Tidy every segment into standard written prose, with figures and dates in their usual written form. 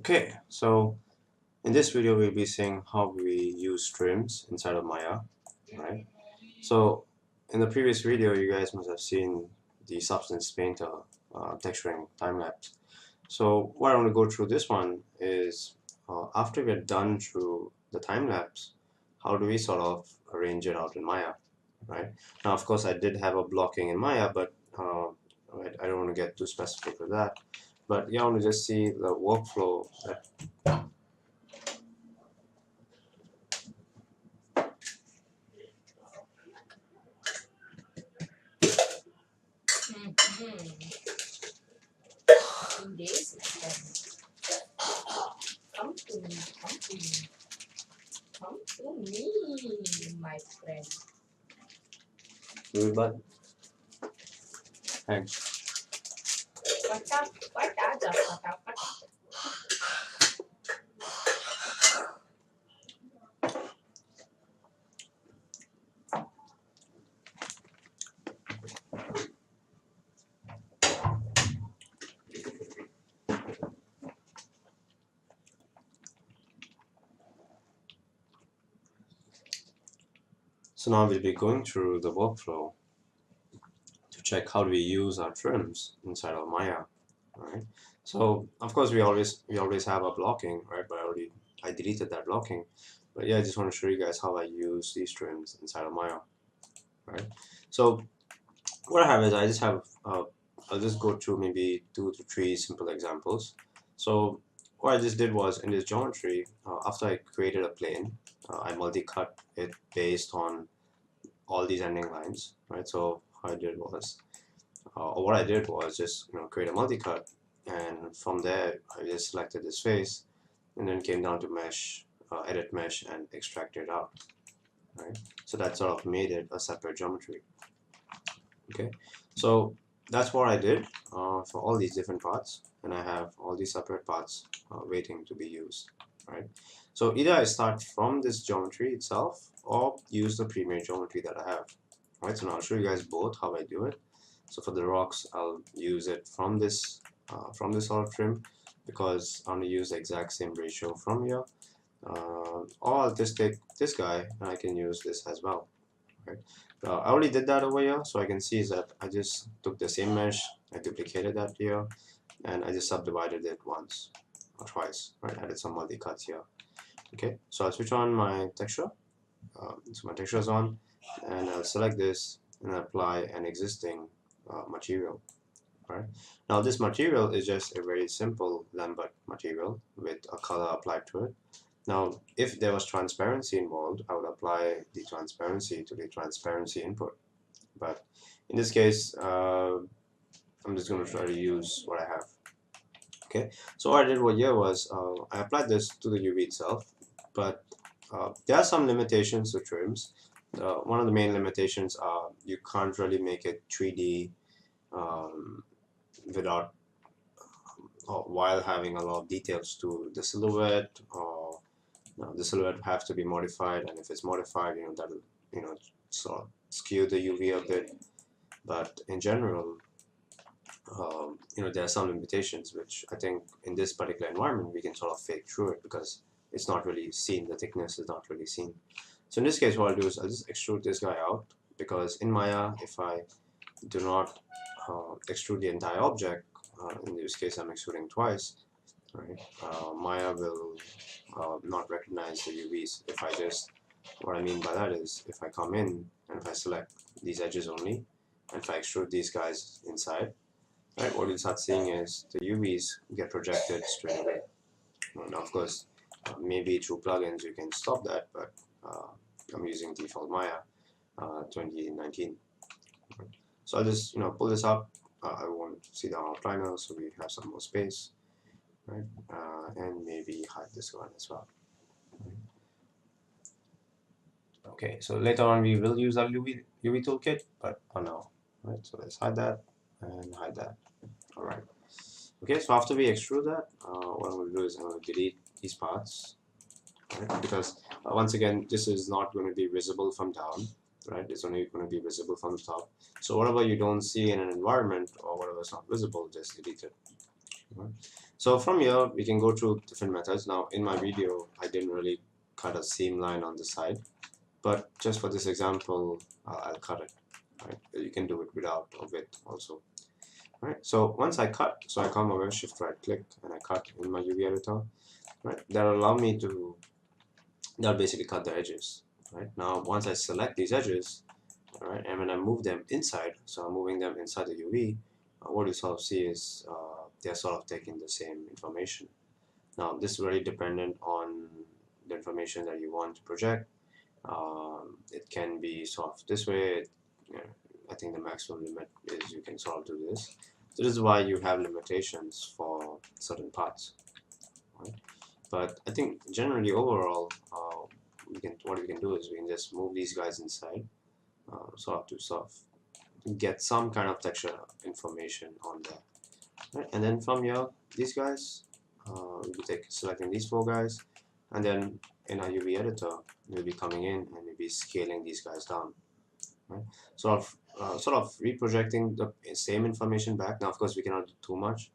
Okay, so in this video we'll be seeing how we use trims inside of Maya, right? So in the previous video you guys must have seen the Substance Painter texturing time-lapse. So what I want to go through this one is after we're done through the time-lapse, how do we sort of arrange it out in Maya, right? Now of course I did have a blocking in Maya, but I don't want to get too specific with that. But yeah, I want to just see the workflow that Come to me, my friend. do it, bud. Thanks. So now we'll be going through the workflow to check how do we use our trims inside of Maya, right? So of course we always have a blocking, right? But I deleted that blocking. But yeah, I just want to show you guys how I use these trims inside of Maya, right? So what I have is I just have I'll just go through maybe 2 to 3 simple examples. So what I just did was in this geometry, after I created a plane, I multi-cut it based on all these ending lines, right? So how I did was, or what I did was just create a multi-cut, and from there I just selected this face, and then came down to mesh, edit mesh, and extract it out, right? So that sort of made it a separate geometry. Okay, so that's what I did for all these different parts, and I have all these separate parts waiting to be used, right? So either I start from this geometry itself or use the pre-made geometry that I have, right? So now I'll show you guys both how I do it. So for the rocks, I'll use it from this sort of trim because I want to use the exact same ratio from here, or I'll just take this guy and I can use this as well, right? I already did that over here, so I can see is that I just took the same mesh, I duplicated that here, and I just subdivided it once or twice, right? Added some multi-cuts here. Okay, so I'll switch on my texture. So my texture is on, and I'll select this and apply an existing material. Right? Now this material is just a very simple Lambert material with a color applied to it. Now, if there was transparency involved, I would apply the transparency to the transparency input. But in this case, I'm just going to try to use what I have. Okay, so what I did here was I applied this to the UV itself, but there are some limitations to trims. One of the main limitations are you can't really make it 3D without while having a lot of details to the silhouette, or the silhouette have to be modified, and if it's modified, that'll sort of skew the UV a bit. But in general, there are some limitations which I think in this particular environment we can sort of fake through it because it's not really seen, the thickness is not really seen. So in this case, what I'll do is I'll just extrude this guy out, because in Maya, if I do not extrude the entire object, in this case I'm extruding twice, right? Maya will not recognize the UVs. If I just, what I mean by that is, if I come in and if I select these edges only, and if I extrude these guys inside, right, what you'll start seeing is the UVs get projected straight away. Now, of course, maybe through plugins you can stop that, but I'm using default Maya 2019. So I'll just pull this up. I won't see the outliner, so we have some more space, right? And maybe hide this one as well. Okay, so later on we will use our UV toolkit, but for now, right? So let's hide that and hide that. All right. Okay, so after we extrude that, what I'm going to do is I'm going to delete these parts, right? Because once again, this is not going to be visible from down, right? It's only going to be visible from the top. So whatever you don't see in an environment or whatever is not visible, just delete it. Right. So from here we can go through different methods. Now in my video I didn't really cut a seam line on the side, but just for this example I'll cut it. Right. You can do it without or with also. Right. So once I cut, so I come over, shift right click, and I cut in my UV editor. Right. That'll allow me to, that'll basically cut the edges. Right. Now once I select these edges, all right, and when I move them inside, so I'm moving them inside the UV, what you sort of see is they're sort of taking the same information. Now this is very dependent on the information that you want to project. It can be sort of this way. I think the maximum limit is you can sort of do this. So this is why you have limitations for certain parts, right? But I think generally overall, what we can do is we can just move these guys inside, sort of get some kind of texture information on there, right? And then from here, these guys, we'll be selecting these 4 guys, and then in our UV editor, we'll be coming in and we'll be scaling these guys down, right? Sort of reprojecting the same information back. Now, of course, we cannot do too much,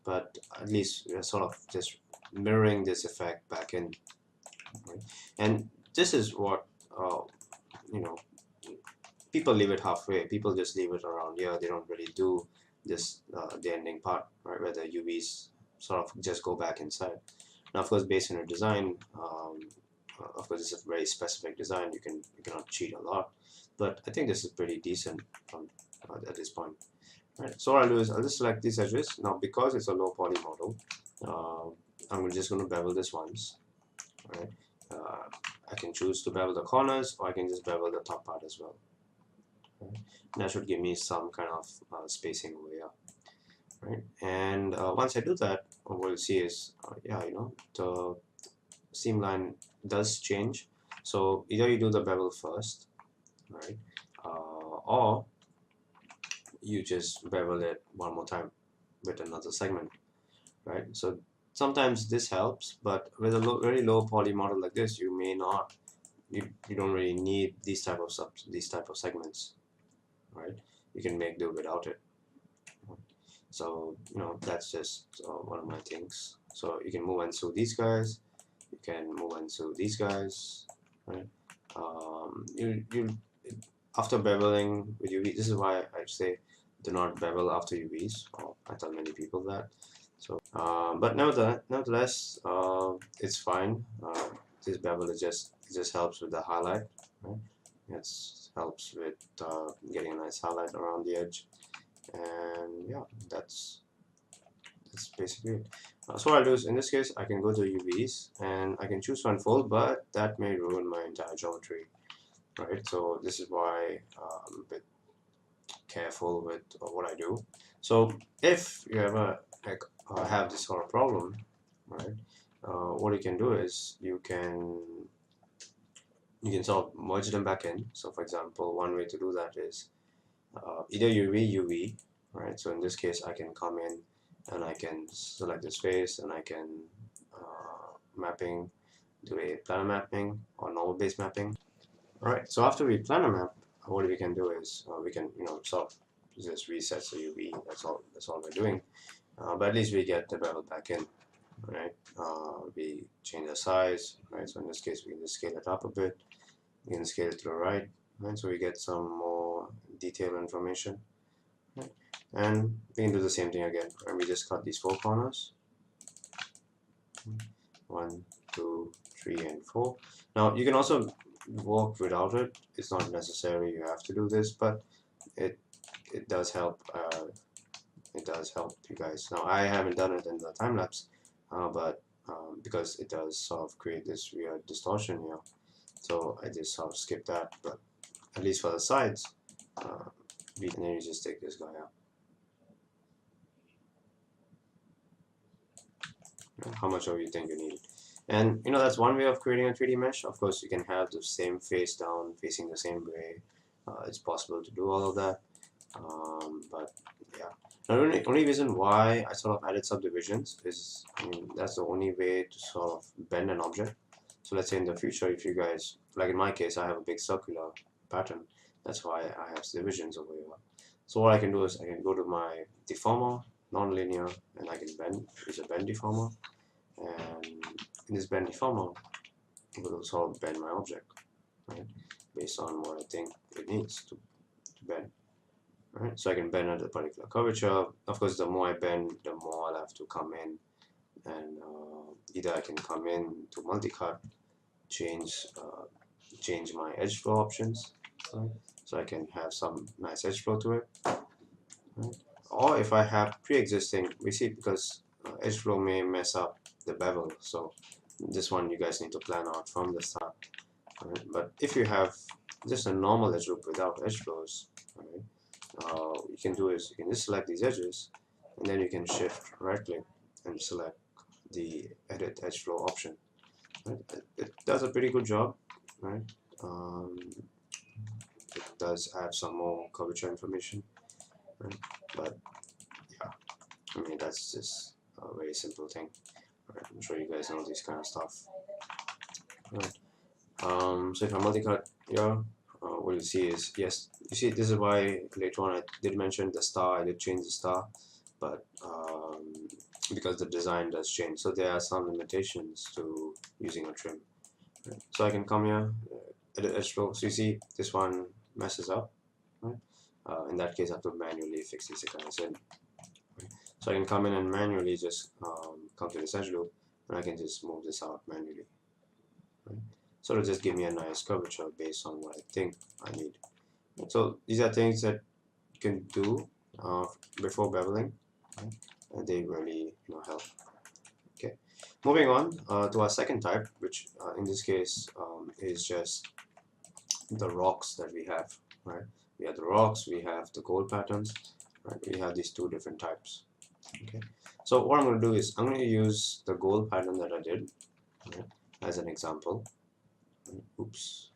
but at least we're sort of just mirroring this effect back in, right? And this is what you know, people leave it halfway. People just leave it around here. They don't really do this the ending part, right, where the UVs sort of just go back inside. Now, of course, based on your design, of course, it's a very specific design. You cannot cheat a lot, but I think this is pretty decent at this point. Right. So what I'll do is I'll just select these edges. Now, because it's a low poly model, I'm just going to bevel this once. Right. I can choose to bevel the corners, or I can just bevel the top part as well. Right. And that should give me some kind of spacing over here. Right. And once I do that, what we'll see is, yeah, the seam line does change. So either you do the bevel first, right, or you just bevel it one more time with another segment, right? So sometimes this helps, but with a very low poly model like this, you may not, you don't really need these type of segments, right? You can make do without it. So that's just one of my things. So you can move and sew these guys, you can move and sew these guys, right? You after beveling with UV, this is why I say do not bevel after UVs. I tell many people that. So, but nevertheless, it's fine. This bevel is it just helps with the highlight, right? It helps with getting a nice highlight around the edge, and yeah, that's basically it. So what I'll do is, in this case, I can go to UVs and I can choose to unfold, but that may ruin my entire geometry, right? So this is why I'm a bit careful with what I do. So if you ever have this sort of problem, right, what you can do is you can sort of merge them back in. So for example, one way to do that is either UV, right? So in this case, I can come in and I can select this face and I can do a planar mapping or normal base mapping. All right, so after we planar map, what we can do is we can sort of just reset the UV. That's all we're doing. But at least we get the bevel back in, right? We change the size, right? So in this case, we can just scale it up a bit. We can scale it to the right, right? So we get some more detailed information, right? And we can do the same thing again, and we just cut these 4 corners. 1, 2, 3, and 4. Now you can also work without it. It's not necessary you have to do this, but it does help. It does help you guys. Now I haven't done it in the time lapse, but because it does sort of create this weird distortion here, so I just sort of skip that. But at least for the sides, and then you just take this guy out. How much of you think you need it? And that's one way of creating a 3D mesh. Of course, you can have the same face down facing the same way. It's possible to do all of that. But yeah, the only reason why I sort of added subdivisions is, that's the only way to sort of bend an object. So let's say in the future, if you guys, like in my case, I have a big circular pattern. That's why I have divisions over here. So what I can do is I can go to my deformer, non-linear, and I can use a bend deformer, and in this bend deformer it will sort of bend my object, right, based on what I think it needs to bend. Right, so I can bend at a particular curvature. Of course, the more I bend, the more I'll have to come in, and either I can come in to multi-cut, change my edge flow options, right? So I can have some nice edge flow to it, right? Or if I have pre-existing, we see, because edge flow may mess up the bevel, so this one you guys need to plan out from the start, right? But if you have just a normal edge loop without edge flows, right, you can do is you can just select these edges, and then you can shift right click and select the edit edge flow option, right? It does a pretty good job, right? It does have some more curvature information, right? But yeah, I mean, that's just a very simple thing, right? I'm sure you guys know this kind of stuff, right? So if I multi-cut here, what you see is, yes, you see, this is why later on I did mention the star. I did change the star, but because the design does change, so there are some limitations to using a trim, right? So I can come here, edit edge flow. So you see this one messes up, right? In that case I have to manually fix these guys in, right? So I can come in and manually just come to this edge loop, and I can just move this out manually, right? So it'll just give me a nice curvature based on what I think I need. So these are things that you can do before beveling, right? And they really help. Okay, moving on to our second type, which in this case is just the rocks that we have, right? We have the rocks, we have the gold patterns, right? We have these two different types. Okay, so what I'm going to do is I'm going to use the gold pattern that I did, right, as an example. Oops,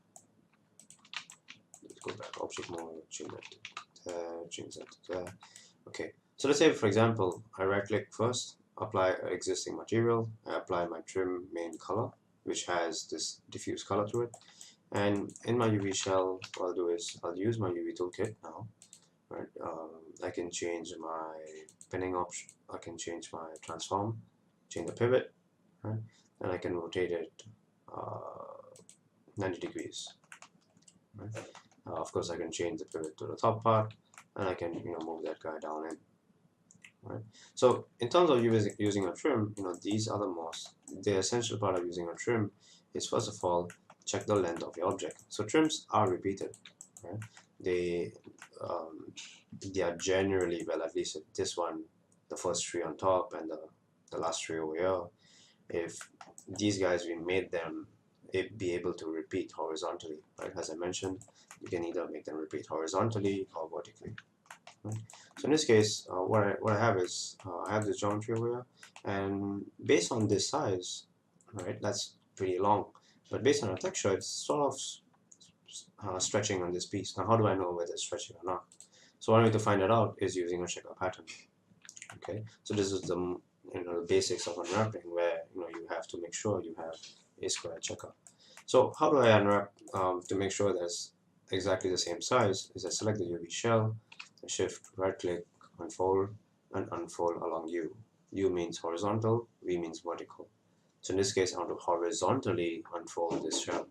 let's go back, object mode, change that to there, change that to there. Okay, so let's say for example I right click first, apply existing material, I apply my trim main color, which has this diffuse color to it, and in my UV shell what I'll do is I'll use my UV toolkit now, right? I can change my pinning option, I can change my transform, change the pivot, right? And I can rotate it 90 degrees, right? Of course I can change the pivot to the top part, and I can move that guy down in, right? So in terms of using a trim, these are the essential part of using a trim is, first of all, check the length of your object. So trims are repeated, right? They are generally, well, at least this one, the first three on top and the last three over here, if these guys, we made them be able to repeat horizontally, right? As I mentioned, you can either make them repeat horizontally or vertically, right? So in this case, what I have is I have this geometry over here, and based on this size, right, that's pretty long, but based on the texture, it's sort of stretching on this piece. Now how do I know whether it's stretching or not? So one way to find it out is using a checker pattern. Okay, so this is the the basics of unwrapping, where you have to make sure you have a square checker. So how do I unwrap to make sure that's exactly the same size? Is I select the UV shell, I shift right click, unfold, and unfold along U. U means horizontal, V means vertical. So in this case I want to horizontally unfold this shell,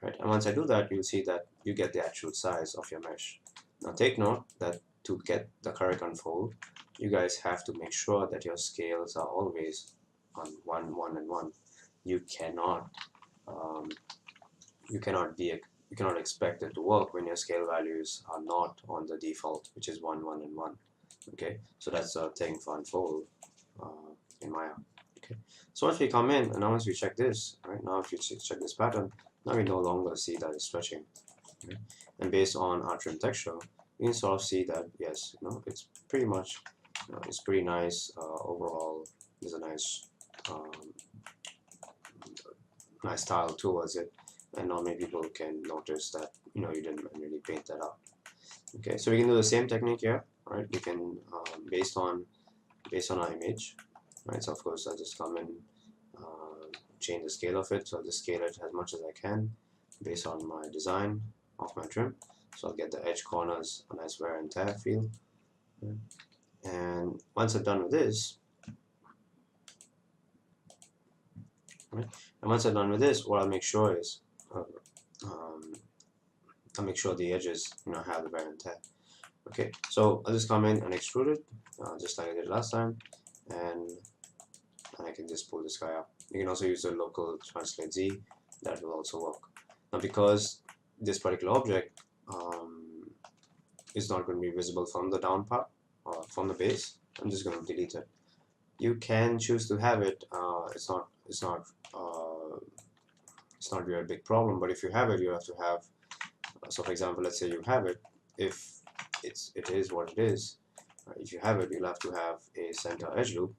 right? And once I do that, you'll see that you get the actual size of your mesh. Now take note that to get the correct unfold, you guys have to make sure that your scales are always on 1, 1, and 1. You cannot expect it to work when your scale values are not on the default, which is 1, 1, and 1. Okay, so that's a thing for unfold in Maya. Okay, so once we come in, and now once we check this, right, now if you check this pattern, now we no longer see that it's stretching. Okay? And based on our trim texture, you can sort of see that yes, it's pretty much, it's pretty nice overall. There's a nice nice style towards it, and not many people can notice that you didn't manually paint that out. Okay, so we can do the same technique here, right? We can based on our image, right? So of course I'll just come and change the scale of it. So I'll just scale it as much as I can based on my design of my trim. So I'll get the edge corners a nice wear and tear feel. And once I'm done with this, right? And once I'm done with this, what I'll make sure is I'll make sure the edges have the wear and tear. Okay, so I'll just come in and extrude it just like I did last time, and I can just pull this guy up. You can also use the local translate Z, that will also work. Now because this particular object is not going to be visible from the down part or from the base, I'm just going to delete it. You can choose to have it. It's not really a big problem, but if you have it, you have to have. So for example, let's say you have it. If it is what it is, if you have it, you'll have to have a center edge loop,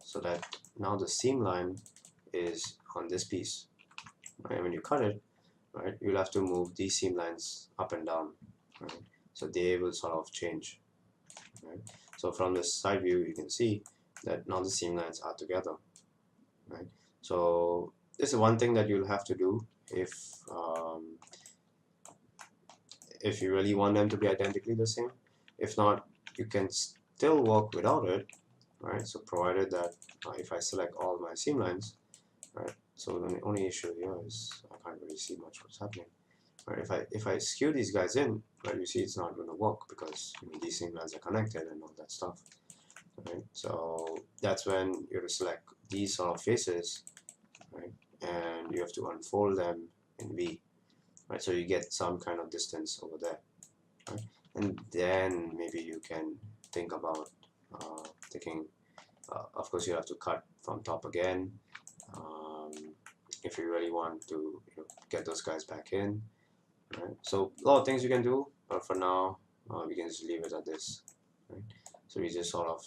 so that now the seam line is on this piece. Right? When you cut it, right, you'll have to move these seam lines up and down, right? So they will sort of change. Right? So from this side view, you can see that now the seam lines are together. Right? So this is one thing that you'll have to do if you really want them to be identically the same. If not, you can still work without it, right? So provided that if I select all my seam lines, right? So the only issue here is I can't really see much what's happening. Right? If I skew these guys in, right, you see it's not going to work because these seam lines are connected and all that stuff. Right? So that's when you have to select these sort of faces, right? And you have to unfold them in V. Right, so you get some kind of distance over there, right? And then maybe you can think about taking. Of course, you have to cut from top again if you really want to get those guys back in. Right? So a lot of things you can do, but for now we can just leave it at this. Right? So we just sort of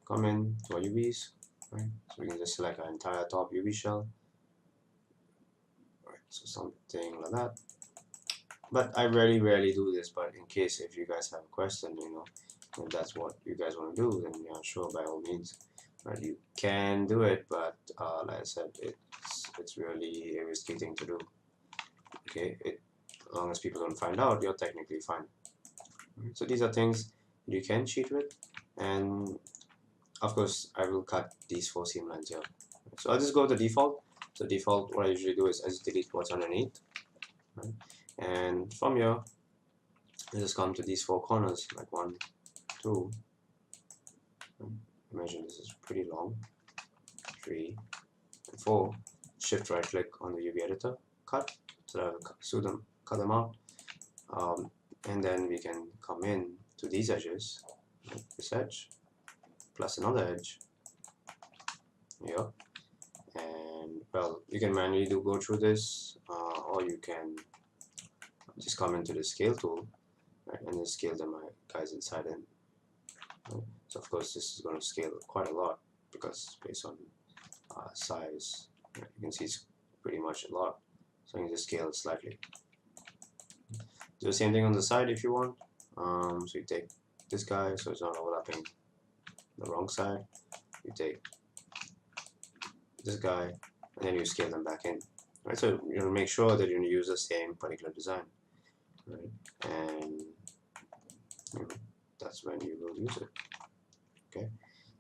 come in to our UVs, right? So we can just select our entire top UV shell. Right, so something like that. But I rarely do this, but in case if you guys have a question, if that's what you guys want to do, then yeah, sure, by all means, right, you can do it, but like I said, it's really a risky thing to do. Okay, as long as people don't find out, you're technically fine. Right, so these are things you can cheat with, and of course I will cut these 4 seam lines here. So I'll just go to default. So default, what I usually do is I just delete what's underneath, right? And from here, I just come to these 4 corners, like 1, 2. Imagine this is pretty long. 3 and 4. Shift right click on the UV editor, cut. So that I'll cut them out. And then we can come in to these edges, like this edge, plus another edge here. And well, you can manually go through this, or you can just come into the scale tool, right, and then scale them guys inside in. Right? So of course this is going to scale quite a lot because based on size, right, you can see it's pretty much a lot. So you can just scale it slightly. Do the same thing on the side if you want. So you take this guy so it's not overlapping the wrong side. You take this guy and then you scale them back in. Right, so make sure that you use the same particular design. Right, and that's when you will use it. Okay,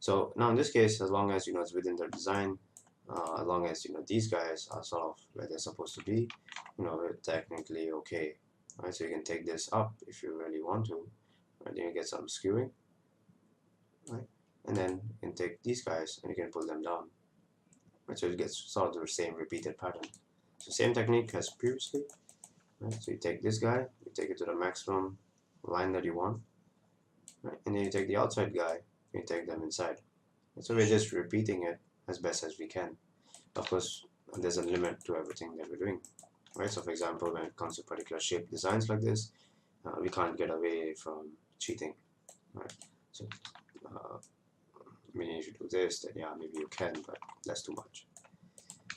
so now in this case, as long as it's within the design, as long as these guys are sort of where they're supposed to be, we're technically okay. Right, so you can take this up if you really want to. Right, then you get some skewing. Right, and then you can take these guys and you can pull them down. Right, so it gets sort of the same repeated pattern. So same technique as previously. Right, so you take this guy, you take it to the maximum line that you want, right, and then you take the outside guy, you take them inside. And so we're just repeating it as best as we can. Of course, there's a limit to everything that we're doing. Right, so for example, when it comes to particular shape designs like this, we can't get away from cheating. Right, so if you do this, then yeah, maybe you can, but that's too much.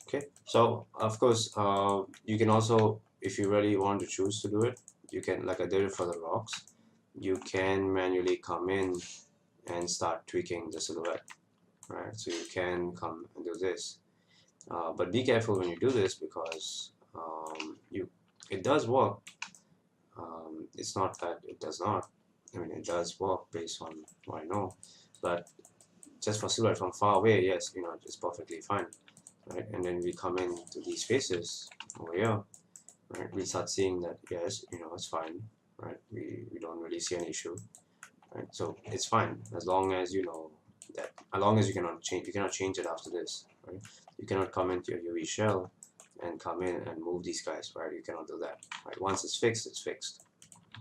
Okay, so of course you can also, if you really want to choose to do it, you can, like I did it for the rocks, you can manually come in and start tweaking the silhouette. Right, so you can come and do this, but be careful when you do this because it does work. It's not that it does not. I mean, it does work based on what I know, but just for silhouette from far away, yes, you know, it's perfectly fine, right? And then we come into these faces over here, right? We start seeing that, yes, you know, it's fine, right? We don't really see an issue, right? So it's fine as long as you know that, as long as you cannot change it after this, right? You cannot come into your UV shell and come in and move these guys, right? You cannot do that, right? Once it's fixed, it's fixed.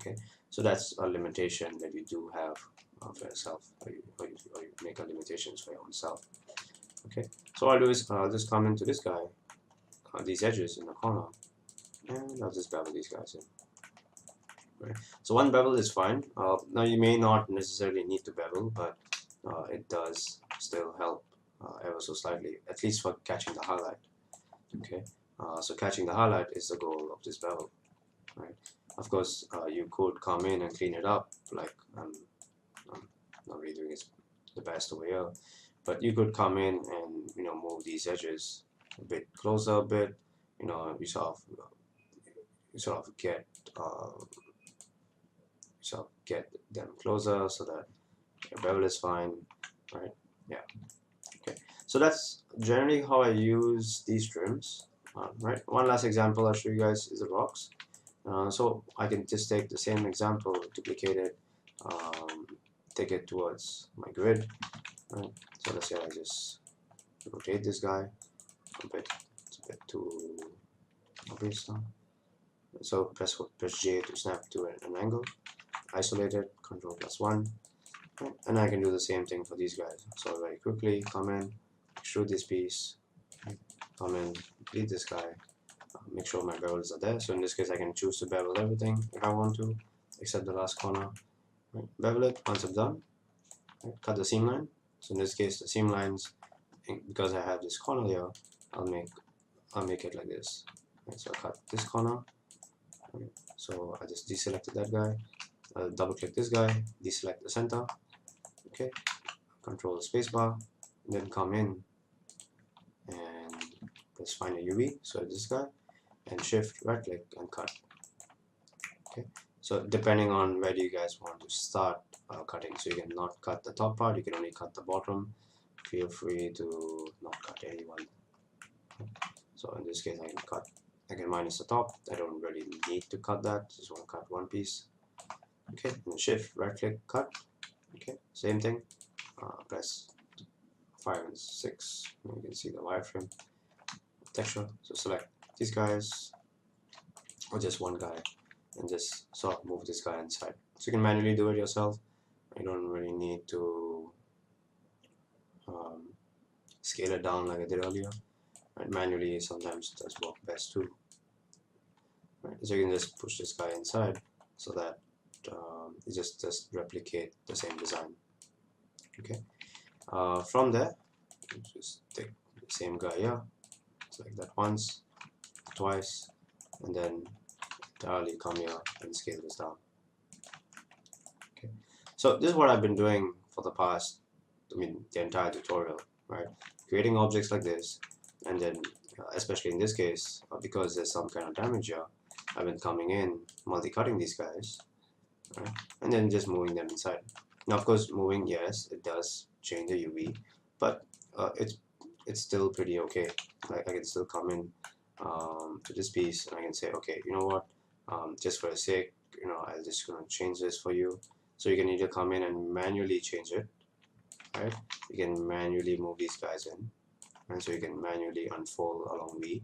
Okay, so that's a limitation that you do have for yourself, or you make a limitations for your own self. Okay, so what I'll do is I'll just come into this guy, these edges in the corner, and I'll just bevel these guys in. Right. So one bevel is fine. Now you may not necessarily need to bevel, but it does still help ever so slightly, at least for catching the highlight. Okay, so catching the highlight is the goal of this bevel, right? Of course, you could come in and clean it up, like I'm not really doing it the best over here, but you could come in and, you know, move these edges a bit closer, a bit, you know, you sort of get them closer so that your bevel is fine, right? Yeah. Okay, so that's generally how I use these trims. Right, one last example I'll show you guys is the rocks. So I can just take the same example, duplicate it, take it towards my grid, right? So let's say I just rotate this guy a bit, it's a bit too obvious now. So press J to snap to an angle, isolate it, Control +1, right? And I can do the same thing for these guys. So very quickly come in, extrude this piece, come in, delete this guy, make sure my bevels are there. So in this case I can choose to bevel everything if I want to, except the last corner. Right? Bevel it once I'm done, right? Cut the seam line. So in this case the seam lines, because I have this corner here, I'll make it like this. Right? So I cut this corner, right? So I just deselected that guy, I'll double click this guy, deselect the center, okay, control the spacebar, then come in and let's find a UV, so this guy, and shift right click and cut. Okay, so depending on where you guys want to start cutting, so you can not cut the top part, you can only cut the bottom. Feel free to not cut anyone. So in this case I can minus the top. I don't really need to cut that, just want to cut one piece. Okay, and then shift right click cut. Okay, same thing, press 5 and 6, you can see the wireframe texture. So select these guys or just one guy and just sort of move this guy inside. So you can manually do it yourself. You don't really need to scale it down like I did earlier. Right? Manually sometimes does work best too. Right? So you can just push this guy inside so that you just replicate the same design. Okay. From there, just take the same guy here, select that once, twice, and then entirely come here and scale this down. Okay. So this is what I've been doing for the past, the entire tutorial, right? Creating objects like this, and then especially in this case, because there's some kind of damage here, I've been coming in, multi-cutting these guys, right? And then just moving them inside. Now, of course, moving, yes, it does change the UV, but it's still pretty okay. Like I can still come in to this piece, and I can say, okay, you know what? Just for a sake, I'm just gonna change this for you. So you can either come in and manually change it, right? You can manually move these guys in, and so you can manually unfold along V,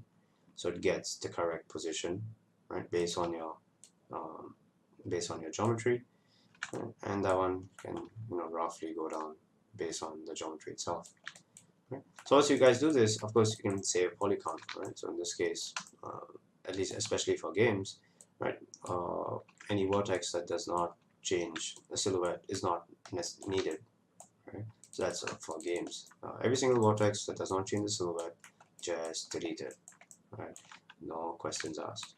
so it gets the correct position, right, based on your geometry, right? And that one can roughly go down based on the geometry itself. Right? So as you guys do this, of course, you can save poly count, right? So in this case, at least especially for games, right? Any vertex that does not change the silhouette is not needed, right? So that's for games. Every single vertex that does not change the silhouette, just delete it, right? No questions asked.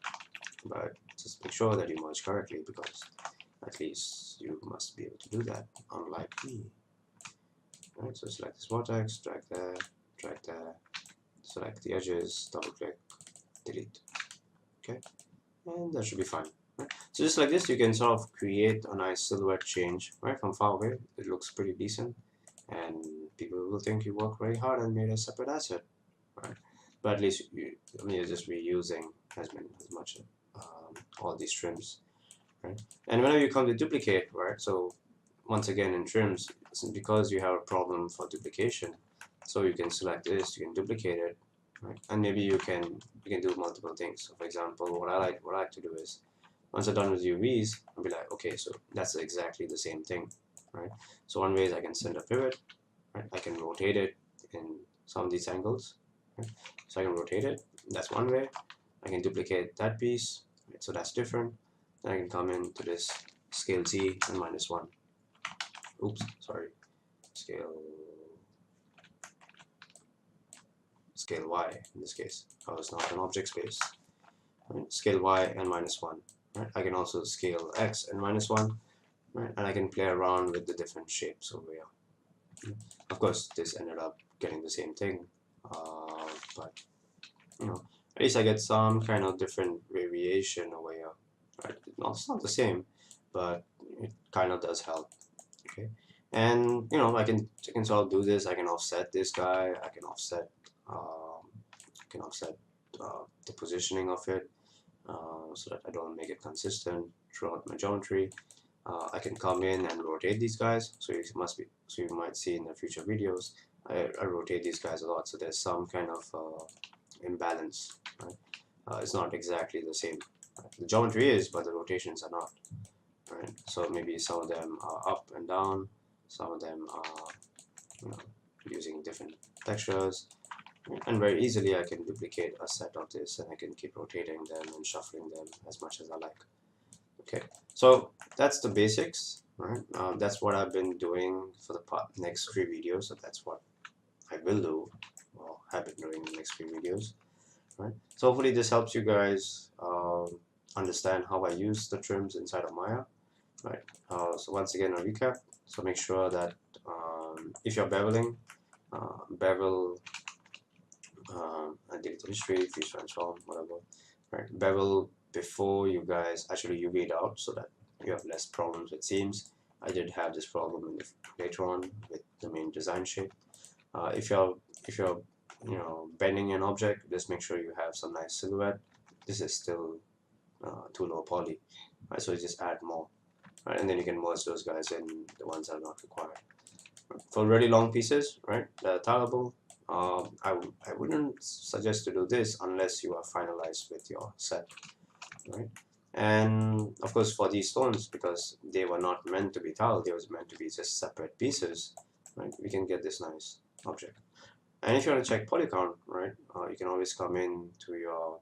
But just make sure that you merge correctly, because at least you must be able to do that, unlike me. Right, so select this vertex, drag there, select the edges, double click, delete. Okay, and that should be fine. Right? So just like this, you can sort of create a nice silhouette change, right? From far away, it looks pretty decent, and people will think you work very hard and made a separate asset, right? But at least you're just reusing as much all these trims, right? And whenever you come to duplicate, right? So once again in trims, because you have a problem for duplication, so you can select this, you can duplicate it, right? And maybe you can do multiple things. So for example, what I like to do is once I'm done with UVs, I'll be like, okay, so that's exactly the same thing, right? So one way is I can send a pivot, right? I can rotate it in some of these angles, right? So I can rotate it. That's one way. I can duplicate that piece, right? So that's different. Then I can come into this scale Z and -1. Oops, sorry. Scale Y in this case. Oh, it's not an object space. Right? Scale Y and -1. Right? I can also scale X and -1. Right? And I can play around with the different shapes over here. Of course, this ended up getting the same thing, but you know, at least I get some kind of different variation over here. Right? It's not the same, but it kind of does help. Okay, and you know, I can sort of do this. I can offset this guy. I can offset the positioning of it, so that I don't make it consistent throughout my geometry. I can come in and rotate these guys. So you might see in the future videos, I rotate these guys a lot. So there's some kind of imbalance. Right? It's not exactly the same. Right? The geometry is, but the rotations are not. Right? So maybe some of them are up and down. Some of them are, you know, using different textures. And very easily I can duplicate a set of this, and I can keep rotating them and shuffling them as much as I like. Okay, so that's the basics, right? That's what I've been doing for the next 3 videos, so that's what I will do, or have been doing in the next 3 videos, right? So hopefully this helps you guys understand how I use the trims inside of Maya, right? So once again, a recap. So make sure that if you're beveling, bevel, digital history, freeze transform, whatever, right? Bevel before you guys actually UV it out, so that you have less problems with seams. I did have this problem later on with the main design shape. If you're you know, bending an object, just make sure you have some nice silhouette. This is still too low poly, right? So you just add more, right? And then you can merge those guys in, the ones that are not required. For really long pieces, right, the tileable, I wouldn't suggest to do this unless you are finalized with your set, right? And of course for these stones, because they were not meant to be tiled, they were meant to be just separate pieces, right, we can get this nice object. And if you want to check poly count, right, you can always come in to your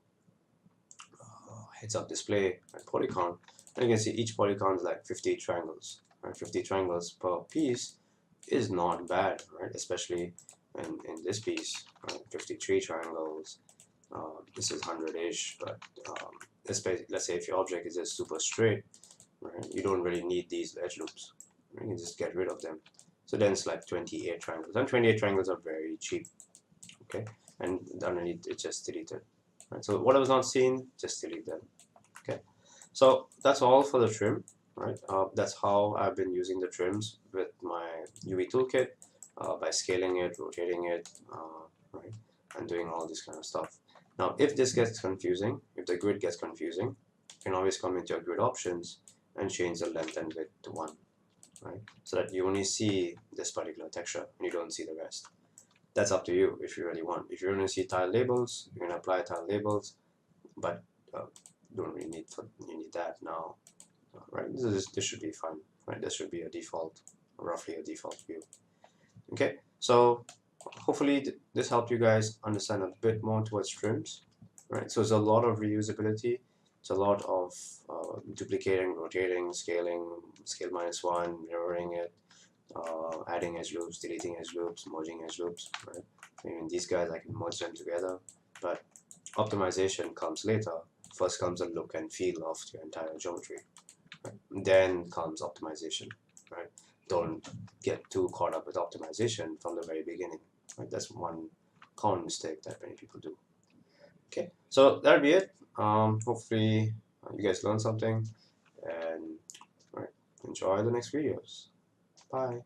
heads up display and poly count, and you can see each poly count is like 50 triangles, right? 50 triangles per piece is not bad, right? Especially in this piece, right? 53 triangles. This is 100-ish, but let's say if your object is just super straight, right? You don't really need these edge loops. Right? You can just get rid of them. So then it's like 28 triangles, and 28 triangles are very cheap. Okay, and underneath it's just deleted. Right? So what I was not seen, just delete them. Okay, so that's all for the trim. Right, that's how I've been using the trims with my UV toolkit, by scaling it, rotating it, right, and doing all this kind of stuff. Now, if this gets confusing, if the grid gets confusing, you can always come into your grid options and change the length and width to 1, right, so that you only see this particular texture and you don't see the rest. That's up to you if you really want. If you want to see tile labels, you can apply tile labels, but don't really need that now. Right, this should be fine, right? This should be a default, roughly a default view. Okay, so hopefully this helped you guys understand a bit more towards trims, right? So it's a lot of reusability, it's a lot of duplicating, rotating, scaling, scale -1, mirroring it, adding edge loops, deleting edge loops, merging edge loops, right? I mean, these guys I can merge them together, but optimization comes later. First comes the look and feel of your entire geometry. Right? Then comes optimization, right? Don't get too caught up with optimization from the very beginning, right? That's one common mistake that many people do. Okay, so that'll be it. Hopefully you guys learned something, and enjoy the next videos. Bye.